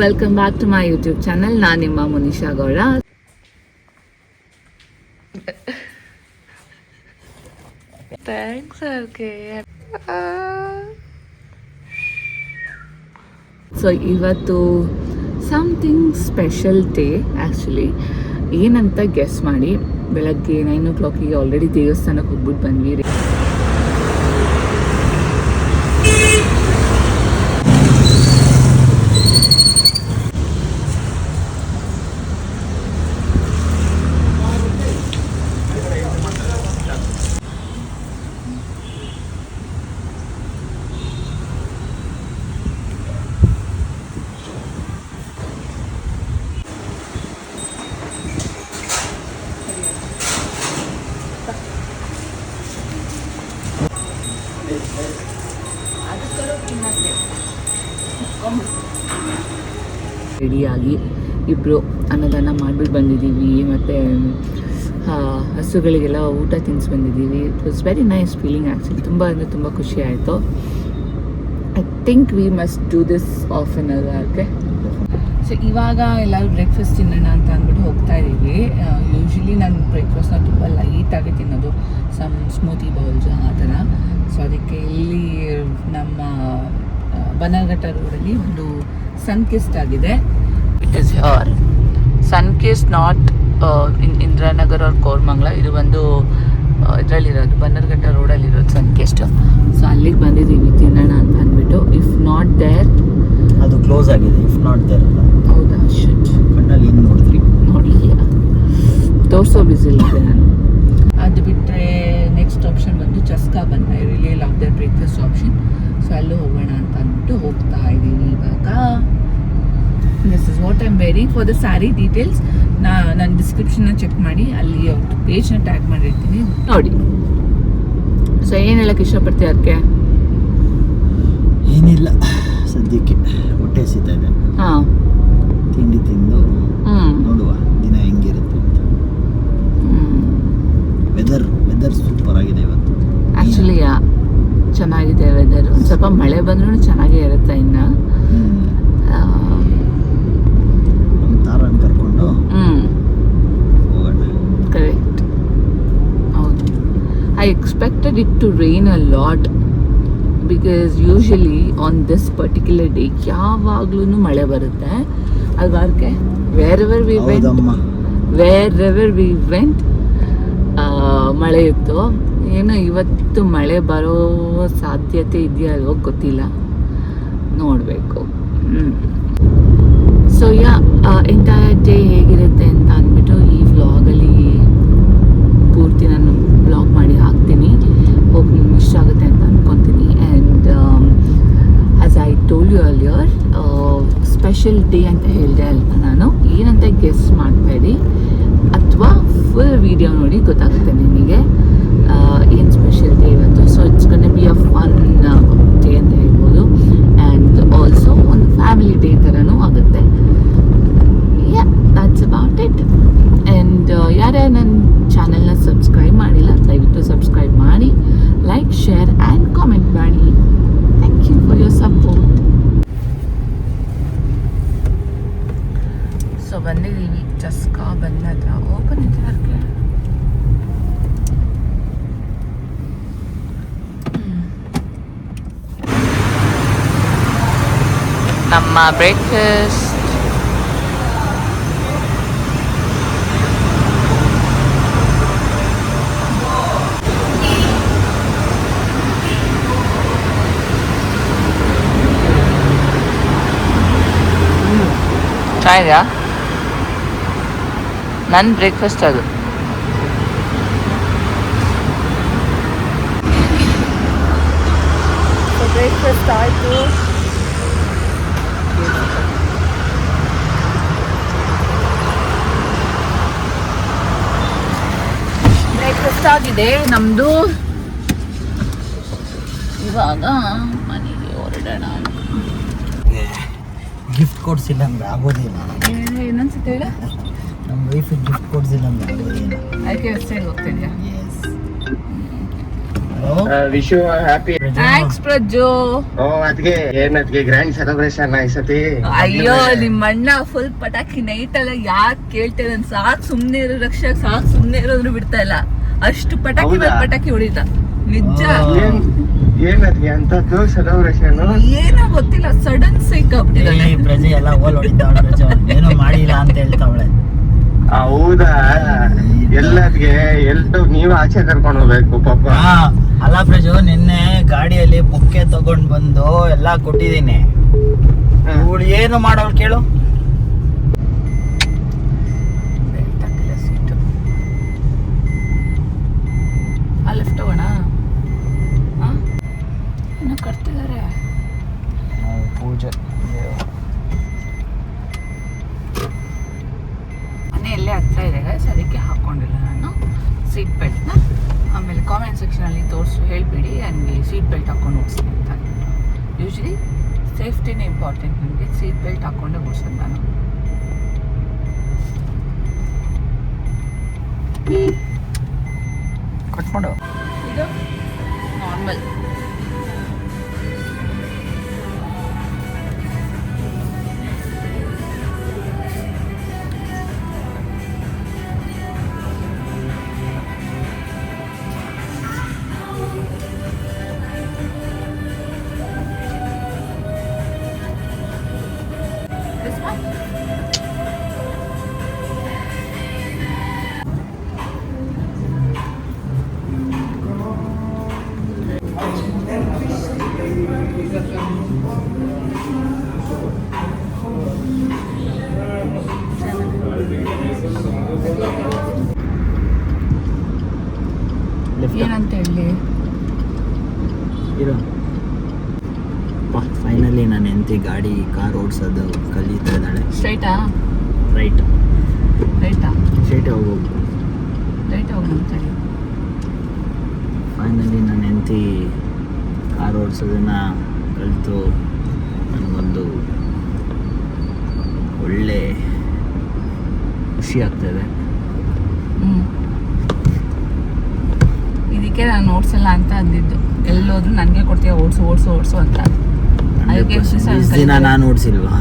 Welcome back to my YouTube channel. ನಾನು ನಿಮ್ಮ Munisha Gowda. Thanks. Okay, so ಇವತ್ತು ಸಮಥಿಂಗ್ ಸ್ಪೆಷಲ್ ಡೇ ಆ್ಯಕ್ಚುಲಿ. ಏನಂತ guess ಮಾಡಿ. ಬೆಳಗ್ಗೆ 9 o'clock ಆಲ್ರೆಡಿ ದೇವಸ್ಥಾನಕ್ಕೆ ಹೋಗ್ಬಿಟ್ಟು ಬಂದ್ವಿ. ರೆಡಿಯಾಗಿ ಇಬ್ಬರು ಅನ್ನದಾನ ಮಾಡಿಬಿಟ್ಟು ಬಂದಿದ್ದೀವಿ. ಮತ್ತು ಹಸುಗಳಿಗೆಲ್ಲ ಊಟ ತಿನ್ನಿಸಿ ಬಂದಿದ್ದೀವಿ. It was very nice feeling actually. ತುಂಬ ಅಂದರೆ ತುಂಬ ಖುಷಿ ಆಯಿತು. I think we must do this often ಅದಕ್ಕೆ. ಸೊ ಇವಾಗ ಎಲ್ಲರೂ ಬ್ರೇಕ್ಫಾಸ್ಟ್ ತಿನ್ನೋಣ ಅಂತ ಅಂದ್ಬಿಟ್ಟು ಹೋಗ್ತಾ ಇದ್ದೀವಿ. ಯೂಶ್ವಲಿ ನಾನು ಬ್ರೇಕ್ಫಾಸ್ಟ್ನ ತುಂಬ ಲೈಟಾಗಿ ತಿನ್ನೋದು, ಸಮ್ ಸ್ಮೂತಿ ಬೌಲ್ಸ್ ಆ ಥರ. ಸೊ ಅದಕ್ಕೆ ಇಲ್ಲಿ ನಮ್ಮ ಬನ್ನರ್ಘಟ್ಟ ರೋಡಲ್ಲಿ ಒಂದು ಸನ್ಕಿಸ್ಟ್ ಆಗಿದೆ. It is here Sunkist, not in Indiranagar ಅವ್ರ ಕೋರ್ಮಂಗ್ಲ. ಇದು ಒಂದು ಇದರಲ್ಲಿರೋದು ಬನ್ನರ್ಘಟ್ಟ ರೋಡಲ್ಲಿರೋದು ಸನ್ಕಿಸ್ಟ್. ಸೊ ಅಲ್ಲಿಗೆ ಬಂದಿದ್ದೀವಿ ತಿನ್ನೋಣ ಅಂತ ಅಂದ್ಬಿಟ್ಟು. ಇಫ್ ನಾಟ್ ದೇರ್, ಅದು ಕ್ಲೋಸ್ ಆಗಿದೆ. ಇಫ್ ನಾಟ್ ದೇರ್ ಅಲ್ಲ. ಹೌದಾ? ಶಿಟ್, ಕಣ್ಣಲ್ಲಿ ಏನು ನೋಡಿದ್ರಿ? ನೋಡಲಿಲ್ಲ, ತೋರಿಸೋ ಬಿಸಿಲಿದೆ ನಾನು. ಅದು ಬಿಟ್ಟರೆ ನೆಕ್ಸ್ಟ್ ಆಪ್ಷನ್ ಬಂದು Chaska bun. I really love their breakfast option. So ಅಲ್ಲೂ ಹೋಗೋಣ ಅಂತ ಅಂದ್ಬಿಟ್ಟು ಹೋಗ್ತಾ ಇದ್ದೀವಿ ಇವಾಗ. This is what I am wearing. For the sari details ನಾನು ಡಿಸ್ಕ್ರಿಪ್ಷನ್ನ ಚೆಕ್ ಮಾಡಿ, ಅಲ್ಲಿ ಅವ್ರದ್ದು ಪೇಜ್ನ ಟ್ಯಾಗ್ ಮಾಡಿರ್ತೀನಿ, ನೋಡಿ. ಸೊ ಏನು ಹೇಳಕ್ಕೆ ಇಷ್ಟಪಡ್ತೀವಿ ಅದಕ್ಕೆ? ಏನಿಲ್ಲ, ಸದ್ಯಕ್ಕೆ ಹೊಟ್ಟೆ ಹಸಿತಾ ಇದೆ. ಹಾಂ, ತಿಂಡಿ ತಿಂದು ನೋಡುವ ದಿನ ಹೆಂಗಿರುತ್ತೆ ಅಂತ. ವೆದರ್ ಸೂಪರ್ ಆಗಿದೆ ಇವತ್ತು. ಆ್ಯಕ್ಚುಲಿ ಚೆನ್ನಾಗಿದೆ ವೆದರ್. ಒಂದು ಸ್ವಲ್ಪ ಮಳೆ ಬಂದ್ರೂ ಚೆನ್ನಾಗೇ ಇರುತ್ತೆ. ಇನ್ನು ನಮ್ಮ ತಾರನ್ನು ಕರ್ಕೊಂಡು ಹೋಗೋಣ. ಕರೆಕ್ಟ್, ಹೌದು. I expected it to rain a lot because usually on this particular day ಯಾವಾಗ್ಲೂ ಮಳೆ ಬರುತ್ತೆ ಅಲ್ವಾ? ಅದಕ್ಕೆ ವೇರೆವರ್ ವಿ ವೆಂಟ್ ಮಳೆ ಇತ್ತು. ಏನೋ ಇವತ್ತು ಮಳೆ ಬರೋ ಸಾಧ್ಯತೆ ಇದೆಯಾ ಅಲ್ವೋ ಗೊತ್ತಿಲ್ಲ, ನೋಡಬೇಕು. ಸೊ ಎಂಟೈರ್ ಡೇ ಹೇಗಿರುತ್ತೆ ಅಂತ ಅಂದ್ಬಿಟ್ಟು ಈ ವ್ಲಾಗಲ್ಲಿ ಪೂರ್ತಿ ನಾನು ವ್ಲಾಗ್ ಮಾಡಿ ಹಾಕ್ತೀನಿ. ಹೋಗಿ ನಿಮ್ಗೆ ಇಷ್ಟ ಆಗುತ್ತೆ ಅಂತ ಅಂದ್ಕೊತೀನಿ. And as I told you earlier, special day ಅಂತ ಹೇಳಿದೆ ಅಲ್ವಾ ನಾನು. ಏನಂತ ಗೆಸ್ ಮಾಡಬೇಡಿ, ಅಥವಾ ಫುಲ್ ವಿಡಿಯೋ ನೋಡಿ ಗೊತ್ತಾಗುತ್ತೆ ನಿಮಗೆ ಏನು ಸ್ಪೆಷಲ್ ಡೇ ಇವತ್ತು. So it's gonna be a fun day ಅಂತ ಹೇಳ್ಬೋದು. ಆ್ಯಂಡ್ ಆಲ್ಸೋ ಒಂದು ಫ್ಯಾಮಿಲಿ ಡೇ ಥರನೂ ಆಗುತ್ತೆ. That's about it. ಆ್ಯಂಡ್ ಯಾರ್ಯಾರು ನನ್ನ ಚಾನಲ್ನ ಸಬ್ಸ್ಕ್ರೈಬ್ ಮಾಡಿಲ್ಲ, ದಯವಿಟ್ಟು ಸಬ್ಸ್ಕ್ರೈಬ್ ಮಾಡಿ, ಲೈಕ್, ಶೇರ್ ಆ್ಯಂಡ್ ಕಾಮೆಂಟ್ ಮಾಡಿ. Thank you for your support. So ಬಂದಿದ್ದೀವಿ ಚಸ್ಕಾ ಬಂದ ಹತ್ರ. ಓಪನ್ ಇದೆ ಅದಕ್ಕೆ. ನಮ್ಮ ಬ್ರೇಕ್ಫಾಸ್ಟ್ ಚೆನ್ನಾಗಿದೆಯಾ? ನನ್ನ ಬ್ರೇಕ್ಫಾಸ್ಟ್ ಅದು. ಬ್ರೇಕ್ಫಾಸ್ಟ್ ಆಯಿತು. ಬ್ರೇಕ್ಫಾಸ್ಟ್ ಆಗಿದೆ ನಮ್ಮದು. ಇವಾಗ ಮನೆಗೆ ಹೊರಡೋಣ. ಗಿಫ್ಟ್ ಕೊಡ್ಸಿಲ್ಲ ಅಂದ್ರೆ ಆಗೋದಿಲ್ಲ. ಏನನ್ಸುತ್ತೆ ಹೇಳ? ನಮ್ಮ ವೈಫಿಗೆ ಗಿಫ್ಟ್ ಕೊಡ್ಸಿಲ್ಲ ಅಂದ್ರೆ ಆಗೋದಿಲ್ಲ. ಅದಕ್ಕೆ ವೆಬ್ಸೈಟ್ ಹೋಗ್ತಿದ್ಯಾ? Yes. Wish you happy. Thanks Prajju. ಓ ಅದ್ಗೆ ಏನದ್ಗೆ ಗ್ರ್ಯಾಂಡ್ ಸೆಲೆಬ್ರೇಷನ್ ಈ ಸತಿ. ಅಯ್ಯೋ ನಿಮ್ಮ ಅಣ್ಣ ಫುಲ್ ಪಟಾಕಿ ನೈಟ್ ಎಲ್ಲ ಯಾಕೆ ಕೇಳ್ತೇವೆ ನನ್ ಸಾಕ್ ಸುಮ್ನೆ ಇರೋ ರಕ್ಷಕ್ ಸಾಕ್ ಸುಮ್ನೆ ಇರೋದ್ರು ಬಿಡ್ತಾ ಇಲ್ಲ. ಅಷ್ಟು ಪಟಾಕಿ ಮೇಲೆ ಪಟಾಕಿ ಹೊಡಿತ ನಿಜ. ಏನದ್ಗೆ ಅಂತದ್ದು ಸೆಲೆಬ್ರೇಷನ್ ಏನೋ ಗೊತ್ತಿಲ್ಲ ಸಡನ್ ಸೈಕ್ ಆಗ್ಬಿಟ್ಟಿದ್ದಾನೆ. ಪ್ರಜೆ ಎಲ್ಲ ಓಲ್ ಹೊಡಿತಾವಳೆ ಪ್ರಜೆ ಏನೋ ಮಾಡಿಲ್ಲ ಅಂತ ಹೇಳ್ತಾವಳೆ. ಹೌದಾ ಎಲ್ಲದ್ಗೆ ಎಲ್ರು ನೀವು ಆಚೆ ಕರ್ಕೊಂಡು ಹೋಗ್ಬೇಕು ಪಾಪ. ಅಲ್ಲ ಪ್ರಜು ನಿನ್ನೆ ಗಾಡಿಯಲ್ಲಿ ಬುಕ್ಕೆ ತಗೊಂಡ್ ಬಂದು ಎಲ್ಲಾ ಕೊಟ್ಟಿದ್ದೀನಿ. ಇವಳು ಏನು ಮಾಡೋಳು ಕೇಳು. ಲೆಫ್ಟ್ ಹೋಗೋಣ. ಇನ್ನು ಕಟ್ತಿದ್ದಾರೆ ಪೂಜೆ ಮನೆ ಎಲ್ಲೇ ಹತ್ರ ಇದೆ ಗೈಸ್, ಅದಕ್ಕೆ ಹಾಕ್ಕೊಂಡಿಲ್ಲ ನಾನು ಸೀಟ್ ಬೆಲ್ಟ್ನ. ಆಮೇಲೆ ಕಾಮೆಂಟ್ ಸೆಕ್ಷನಲ್ಲಿ ಹೇಳ್ಬಿಡಿ ನನಗೆ ಸೀಟ್ ಬೆಲ್ಟ್ ಹಾಕ್ಕೊಂಡು ಓಡಿಸ್ತೀನಿ ಅಂತ. ಯೂಶ್ವಲಿ ಸೇಫ್ಟಿನೇ ಇಂಪಾರ್ಟೆಂಟ್ ನನಗೆ. ಸೀಟ್ ಬೆಲ್ಟ್ ಹಾಕ್ಕೊಂಡೇ ಓಡಿಸೋದು ನಾನು. ಕಟ್ ಮಾಡು. ಇದು ನಾರ್ಮಲ್. ಏನಂತ ಹೇಳಿ ಇರೋ ಫೈನಲಿ ನಾನು ಹೆಂಡತಿ ಕಾರ್ ಓಡಿಸೋದು ಕಲಿತಾ ಇದ್ದಾಳೆ. ಸ್ಟ್ರೈಟಾ ರೈಟ್ ರೈಟಾ ಸ್ಟ್ರೈಟ್ ಹೋಗ್ಬೇಕು. ರೈಟ್ ಹೋಗೋಣ ಅಂತೇಳಿ. ಫೈನಲಿ ನನ್ನ ಹೆಂಡತಿ ಕಾರ್ ಓಡಿಸೋದನ್ನು ಕಲಿತು ನನಗೊಂದು ಒಳ್ಳೆ ಖುಷಿ ಆಗ್ತಾಯಿದೆ. ಇದಕ್ಕೆ ನಾನು ಓಡಿಸಲ್ಲ ಅಂತ ಅಂದಿದ್ದು. ಎಲ್ಲೋದ್ರು ನನಗೆ ಕೊಡ್ತೀಯ ಓಡಿಸು ಓಡಿಸು ಓಡಿಸು ಅಂತ. ಅದಕ್ಕೆ ದಿನ ನಾನು ಓಡಿಸಿಲ್ವಾ?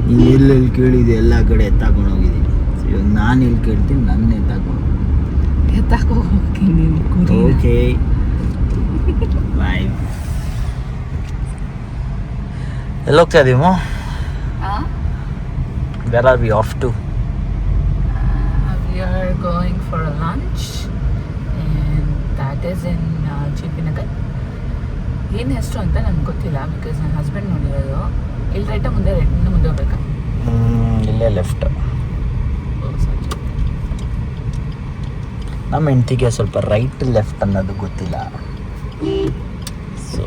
ನೀನು ಎಲ್ಲೆಲ್ಲಿ ಕೇಳಿದೆ ಎಲ್ಲ ಕಡೆ ಎತ್ತಾಕೊಂಡು ಹೋಗಿದ್ದೀನಿ. ಇವಾಗ ನಾನು ಎಲ್ಲಿ ಕೇಳ್ತೀನಿ ನನ್ನ ಎತ್ತಾಕೋ ಹೋಗ್ತೀನಿ. Okay bye. ಎಲ್ಲಿ ಹೋಗ್ತಾ ಇದೀವೋ? Where are we off to? We are going for a lunch and that is in JP Nagar. ಏನು ಹೆಸರು ಅಂತ ನನಗೆ ಗೊತ್ತಿಲ್ಲ ಬಿಕಾಸ್ ನನ್ನ ಹಸ್ಬೆಂಡ್ ನೋಡಿರೋದು. ಇಲ್ಲಿ ರೈಟಾ ಮುಂದೆ ಹೋಗ್ಬೇಕಾ? ಇಲ್ಲೇ ಲೆಫ್ಟ್. ನಮ್ಮ ಹೆಂಡತಿಗೆ ಸ್ವಲ್ಪ ರೈಟ್ ಲೆಫ್ಟ್ ಅನ್ನೋದು ಗೊತ್ತಿಲ್ಲ. ಸೊ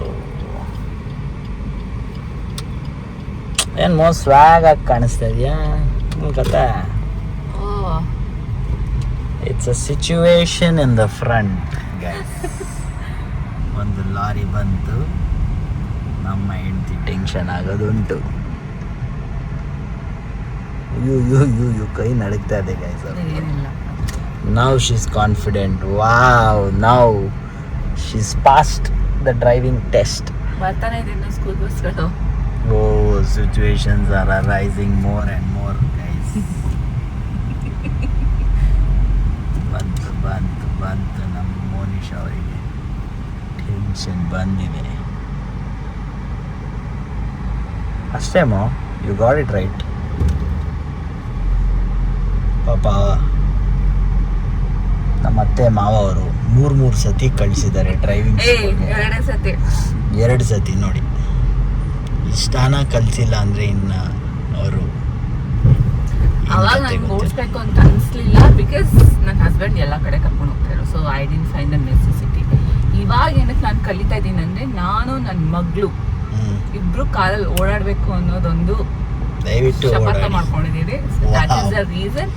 ಏನು ಮೋಸ್ಟ್ ಸ್ವ್ಯಾಗ್ ಆಗಿ ಕಾಣಿಸ್ತಾ ಇದೆಯಾ ಕತೆ? It's a situation in the front guys. ಒಂದು ಲಾರಿ ಬಂತು, ನಮ್ಮ ಹೆಂಡತಿ ಟೆನ್ಷನ್ ಆಗೋದುಂಟು. ಯು ಕೈ ನಡುಗ್ತಾ ಇದೆ guys. Now she is confident. Wow, now she is passed the driving test. ಬರ್ತಾನೆ ಇದೀನಿ ಸ್ಕೂಲ್ ಬಸ್ಗಳು. Oh, situations are arising more and more, guys. ಬಂತು ನಮ್ಮ ಮೋನಿಶ್ ಅವರಿಗೆ ಟೆನ್ಷನ್ ಬಂದಿದೆ ಅಷ್ಟೇಮೋ. You got it right. ಪಾಪ ನಮ್ಮ ಅತ್ತೆ ಮಾವ ಅವರು ಮೂರು ಸತಿ ಕಳಿಸಿದ್ದಾರೆ ಡ್ರೈವಿಂಗ್. 2 ಸತಿ ನೋಡಿ. ಇಷ್ಟಾನ ಕಲಿಸಿಲ್ಲ ಅಂದರೆ ಇನ್ನು ಅವರು ಅವಾಗ ನಂಗೆ ಓಡಿಸ್ಬೇಕು ಅಂತ ಅನಿಸ್ಲಿಲ್ಲ ಬಿಕಾಸ್ ನನ್ನ ಹಸ್ಬೆಂಡ್ ಎಲ್ಲ ಕಡೆ ಕರ್ಕೊಂಡು ಹೋಗ್ತಾಯಿದ್ರು. So I didn't find the necessity. ಇವಾಗ ಏನಕ್ಕೆ ನಾನು ಕಲಿತಾ ಇದ್ದೀನಿ ಅಂದರೆ ನಾನು ನನ್ನ ಮಗಳು ಇಬ್ರು ಕಾಲಲ್ಲಿ ಓಡಾಡಬೇಕು ಅನ್ನೋದೊಂದು ದಯವಿಟ್ಟು ಶಪಥ ಮಾಡ್ಕೊಂಡಿದ್ದೀರಿ. That is the reason.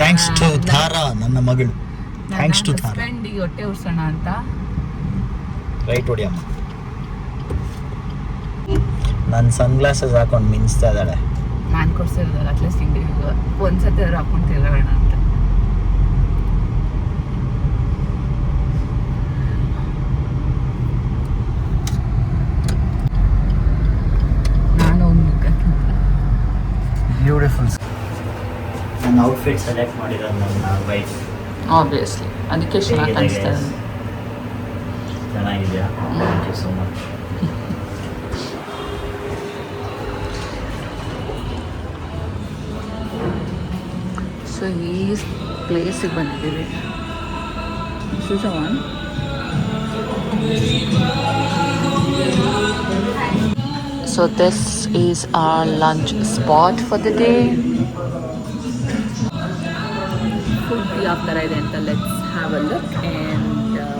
Thanks to Tara, ನನ್ನ ಮಗಳು. Thanks to Tara. ಹಸ್ಬೆಂಡಿಗೆ ಹೊಟ್ಟೆ ಉರ್ಸೋಣ ಅಂತ. ರೈಟ್ ಹೊಡಿಯಮ್ಮ. ನನ್ನ ಸನ್ ಗ್ಲಾಸಸ್ ಹಾಕೊಂಡು ಮಿಂಚ್ತಾ ಇದ್ದಾಳೆ. ನಾನು ಕೊಡ್ಸಿರೋದಲ್ಲ ಅಟ್ಲೀಸ್ಟ್ ಹಿಂಗೆ ಒಂದ್ಸತಿ ಅವ್ರು ಹಾಕೊಂಡು ತಿರ್ಗೋಣ ಅಂತ. ಬ್ಯೂಟಿಫುಲ್. ನನ್ನ ಔಟ್ಫಿಟ್ ಸೆಲೆಕ್ಟ್ ಮಾಡಿರೋದು ನನ್ನ ವೈಫ್. ಆಬ್ವಿಯಸ್ಲಿ ಅದಕ್ಕೆ ಚೆನ್ನಾಗಿ ಕಾಣಿಸ್ತಾ ಇದೆ. ಚೆನ್ನಾಗಿದೆಯಾ? Thank you so much. So ಈ ಪ್ಲೇಸಿಗೆ ಬಂದಿದ್ದೀವಿ. ಸುಜವಾನ್ So this is our lunch spot for the day. Food ಯಾವ ಥರ ಇದೆ ಅಂತ let's have a look and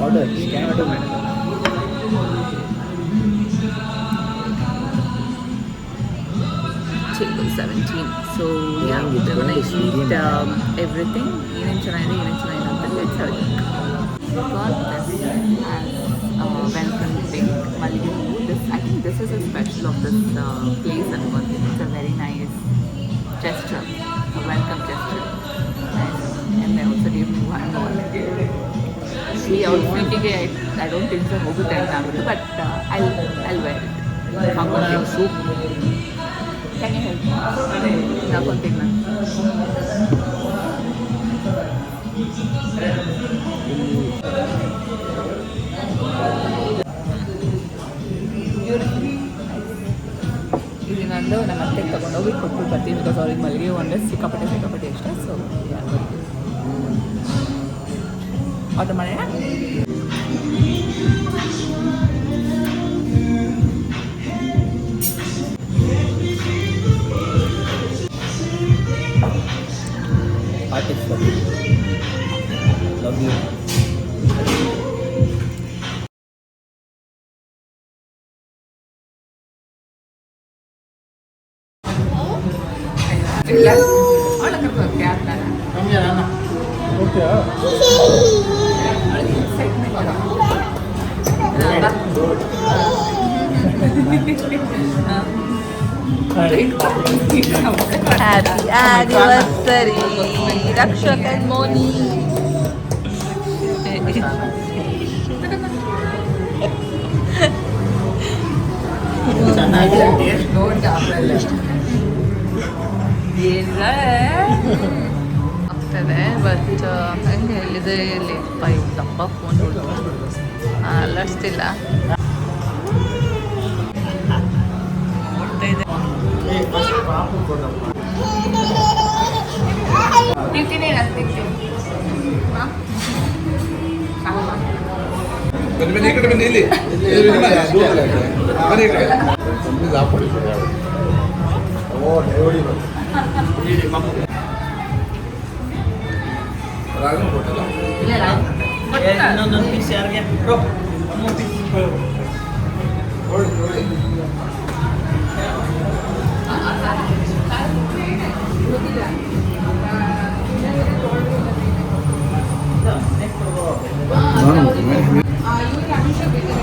Order. Scan order, madam. table 17. So yeah, we're gonna eat everything. Even ಚೆನ್ನಾಗಿದೆ ಅಂತ let's have a look. Got this as welcome drink. Malligu. I think this is a special of this place and one. It's a very nice gesture, a welcome gesture. Nice. And they also gave me one more. See, outfit I don't think so hogutte anta but I'll wear it. Hakonತೀನಿ. Soup. Can you help me? Hakonತೀನಿ ನಾನು. ಇದು ನಂದು ನಮ್ಮ ಅತ್ತೆಗೆ ತೊಗೊಂಡೋಗಿ ಕೊಟ್ಟು ಬರ್ತೀನಿ because ಅವ್ರಿಗೆ ಮಲ್ಲಿಗೆ ಒಂದೇ ಸಿಕ್ಕಾಪಟ್ಟೆ ಇಷ್ಟ. ಸೊ ಆರ್ಡರ್ ಮಾಡೋಣ. Artist. Love you. ಇಲ್ಲ ಅವಳ ಕರ್ಕೊಂಡು ಯಾರನ್ನ Happy anniversary, Rakshak and Moni. ಆಗ್ತದೆ ಬಟ್ ಹೆಂಗೆ ಹೇಳಿದೆ ಇಲ್ಲಿ ತಪ್ಪ ಫೋನ್ ಅಲ್ಲಾಡ್ಸ್ತಿಲ್ಲ. ತಿಂತೀನಿ ನಾನು ತಿಂತೀನಿ. ಬನ್ನಿ ಈ ಕಡೆ ಬನ್ನಿ ಇಲ್ಲಿ ಬನ್ನಿ ಈ ಕಡೆ ರಾಗ ಕೊಟ್ಟಲ್ಲ ಇನ್ನೊಂದೊಂದು ಪೀಸ್ ಯಾರಿಗೆ ಬ್ರೋ? ನೋಡಿ ನೋಡಿ